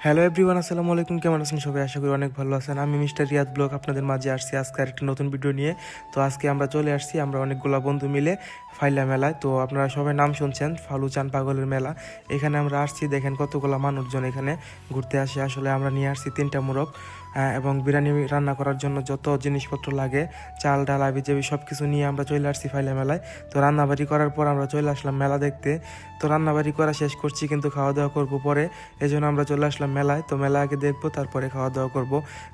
Hello everyone, আসসালামু আলাইকুম। কেমন আছেন সবাই? আশা করি অনেক ভালো আছেন। আমি মিস্টার রিয়াদ ব্লগ আপনাদের মাঝে আসছি আজকে আরেকটি নতুন ভিডিও নিয়ে। তো আজকে আমরা চলে আসছি, আমরা অনেকগুলা বন্ধু মিলে ফাইলা মেলায়। তো আপনারা সবাই নাম শুনছেন, ফালুচান পাগলের মেলা। এখানে আমরা আসছি, দেখেন কতগুলা মানুষজন এখানে ঘুরতে আসে। আসলে আমরা নিয়ে আসছি 3টা মোরগ এবং বিরিয়ানি রান্না করার জন্য যত জিনিসপত্র লাগে, চাল ডাল আবিজাবি সব কিছু নিয়ে আমরা চলে আসছি ফাইলা মেলায়। তো রান্নাবাড়ি করার পর আমরা চলে আসলাম মেলা দেখতে। তো রান্নাবাড়ি করা শেষ করছি, কিন্তু খাওয়া দাওয়া করবো পরে, এই জন্য আমরা চলে আসলাম মেলায়। তো মেলা আগে দেখবো, তারপরে খাওয়া দাওয়া করব।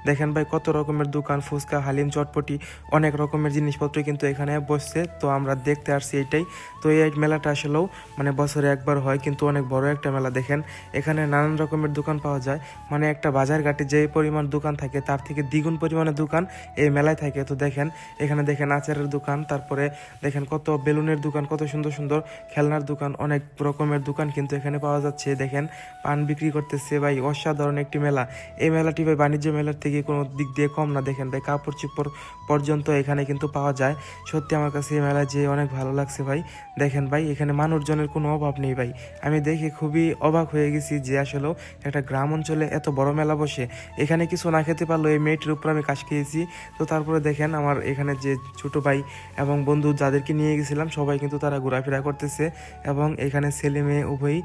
দেখেন ভাই, কত রকমের দোকান, ফুচকা, হালিম, চটপটি, অনেক রকমের জিনিসপত্র কিন্তু এখানে বসছে। তো আমরা দেখতে আসছি এইটাই। তো এই মেলাটা আসলেও মানে বছরে একবার হয়, কিন্তু অনেক বড় একটা মেলা। দেখেন এখানে নানান রকমের দোকান পাওয়া যায়, মানে একটা বাজার ঘাটে যে পরিমাণ দোকান থাকে তার থেকে দ্বিগুণ পরিমাণে দোকান এই মেলায় থাকে। তো দেখেন এখানে দেখেন আচারের দোকান, তারপরে দেখেন কত বেলুনের দোকান, কত সুন্দর সুন্দর খেলনার দোকান, অনেক রকমের দোকান কিন্তু এখানে পাওয়া যাচ্ছে। দেখেন পান বিক্রি করতেছে ভাই, অসাধারণ একটি মেলা। এই মেলাটি ভাই বাণিজ্য মেলার থেকে কোনো দিক দিয়ে কম না। দেখেন ভাই, কাপড় চোপড় পর্যন্ত এখানে কিন্তু পাওয়া যায়। সত্যি আমার কাছে এই মেলায় যেয়ে অনেক ভালো লাগছে ভাই। দেখেন ভাই, এখানে মানুষজনের কোনো অভাব নেই ভাই। আমি দেখে খুবই অবাক হয়ে গেছি যে আসলেও একটা গ্রাম অঞ্চলে এত বড় মেলা বসে। এখানে কিছু না খেতে পারলেও এই মেয়েটির উপর আমি কাশ খেয়েছি। তো তারপরে দেখেন আমার এখানে যে ছোট ভাই এবং বন্ধু যাদেরকে নিয়ে গেছিলাম সবাই কিন্তু তারা ঘোরাফেরা করতেছে, এবং এখানে ছেলে মেয়ে উভয়ই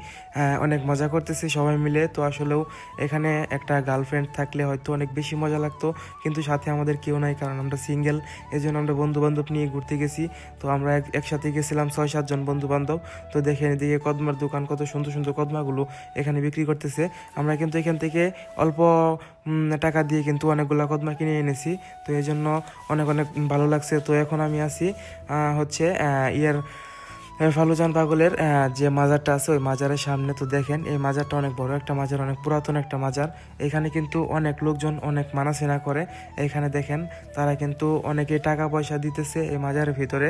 অনেক মজা করতেছে সবাই মিলে। তো আসলেও এখানে একটা গার্লফ্রেন্ড থাকলে হয়তো অনেক বেশি মজা লাগতো, কিন্তু সাথে আমাদের কেউ নাই, কারণ আমরা সিঙ্গেল। এই জন্য আমরা বন্ধু বান্ধব নিয়ে ঘুরতে গেছি। তো আমরা একসাথে গেছিলাম 6-7 জন বন্ধু বান্ধব। তো দেখেন এদিকে কদমার দোকান, কত সুন্দর সুন্দর কদমাগুলো এখানে বিক্রি করতেছে। আমরা কিন্তু এখান থেকে অল্প টাকা দিয়ে কিন্তু অনেকগুলো কদমা কিনে এনেছি। তো এই জন্য অনেক অনেক ভালো লাগছে। তো এখন আমি আছি হচ্ছে ফালুজান পাগলের যে মাজারটা আছে ওই মাজারের সামনে। তো দেখেন এই মাজারটা অনেক বড় একটা মাজার, অনেক পুরাতন একটা মাজার। এখানে কিন্তু অনেক লোকজন অনেক মানাসিনা করে। এখানে দেখেন তারা কিন্তু অনেকেই টাকা পয়সা দিতেছে এই মাজারের ভিতরে,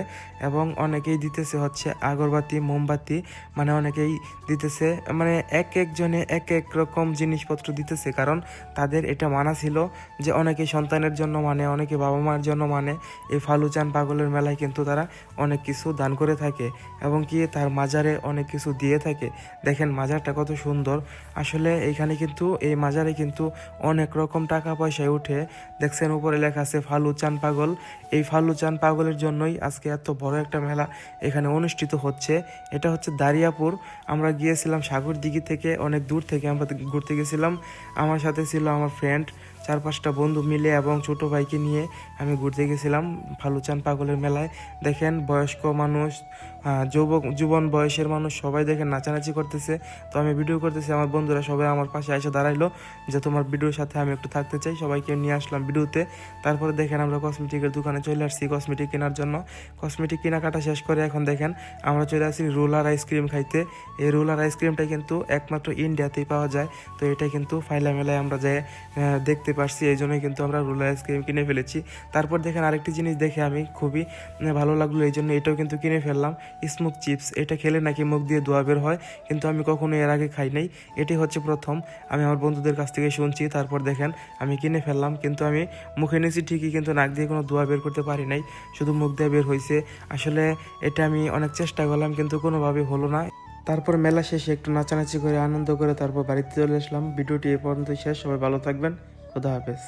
এবং অনেকেই দিতেছে হচ্ছে আগরবাতি, মোমবাতি, মানে অনেকেই দিতেছে, মানে এক একজনে এক এক রকম জিনিসপত্র দিতেছে, কারণ তাদের এটা মানা ছিল যে অনেকে সন্তানের জন্য মানে, অনেকে বাবা মার জন্য মানে। এই ফালুজান পাগলের মেলায় কিন্তু তারা অনেক কিছু দান করে থাকে, এবং কি তার মাজারে অনেক কিছু দিয়ে থাকে। দেখেন মাজারটা কত সুন্দর। আসলে এইখানে কিন্তু এই মাজারে কিন্তু অনেক রকম টাকা পয়সায় উঠে। দেখছেন উপরে লেখা আছে ফালুচান পাগল। এই ফালুচান পাগলের জন্যই আজকে এত বড় একটা মেলা এখানে অনুষ্ঠিত হচ্ছে। এটা হচ্ছে দারিয়াপুর। আমরা গিয়েছিলাম সাগরদিঘি থেকে, অনেক দূর থেকে আমরা ঘুরতে গেছিলাম। আমার সাথে ছিল আমার ফ্রেন্ড, 4-5টা বন্ধু মিলে এবং ছোট ভাইকে নিয়ে আমি ঘুরতে গেছিলাম ফালুচান পাগলের মেলায়। দেখেন বয়স্ক মানুষ, যুবন বয়সের মানুষ সবাই দেখেন নাচানাচি করতেছে। তো আমি ভিডিও করতেছি, আমার বন্ধুরা সবাই আমার পাশে এসে দাঁড়াইলো যে তোমার ভিডিওর সাথে আমি একটু থাকতে চাই, সবাইকে নিয়ে আসলাম ভিডিওতে। তারপরে দেখেন আমরা কসমেটিকের দোকানে চলে আসছি কসমেটিক কেনার জন্য। কসমেটিক কেনাকাটা শেষ করে এখন দেখেন আমরা চলে আসছি রোলার আইসক্রিম খাইতে। এই রোলার আইসক্রিমটা কিন্তু একমাত্র ইন্ডিয়াতেই পাওয়া যায়। তো এটা কিন্তু ফাইলা মেলায় আমরা যাই দেখতে পারছি, এই জন্যই কিন্তু আমরা রোলার আইসক্রিম কিনে ফেলেছি। তারপর দেখেন আরেকটি জিনিস দেখে আমি খুবই ভালো লাগলো, এই জন্য এটাও কিন্তু কিনে ফেললাম। স্মোক চিপস, এটা খেলে নাকি মুখ দিয়ে ধোঁয়া বের হয়, কিন্তু আমি কখনো এর আগে খাই নাই। এটি হচ্ছে প্রথম, আমি আমার বন্ধুদের কাছ থেকে শুনছি। তারপর দেখেন আমি কিনে ফেললাম, কিন্তু আমি মুখে নিয়েছি ঠিকই, কিন্তু নাক দিয়ে কোনো ধোঁয়া বের করতে পারি নাই, শুধু মুখ দিয়ে বের হয়েছে। আসলে এটা আমি অনেক চেষ্টা করলাম, কিন্তু কোনোভাবে হলো না। তারপর মেলা শেষে একটু নাচানাচি করে আনন্দ করে তারপর বাড়িতে চলে আসলাম। ভিডিওটি এ পর্যন্ত শেষ। সবাই ভালো থাকবেন। খোদা হাফেজ।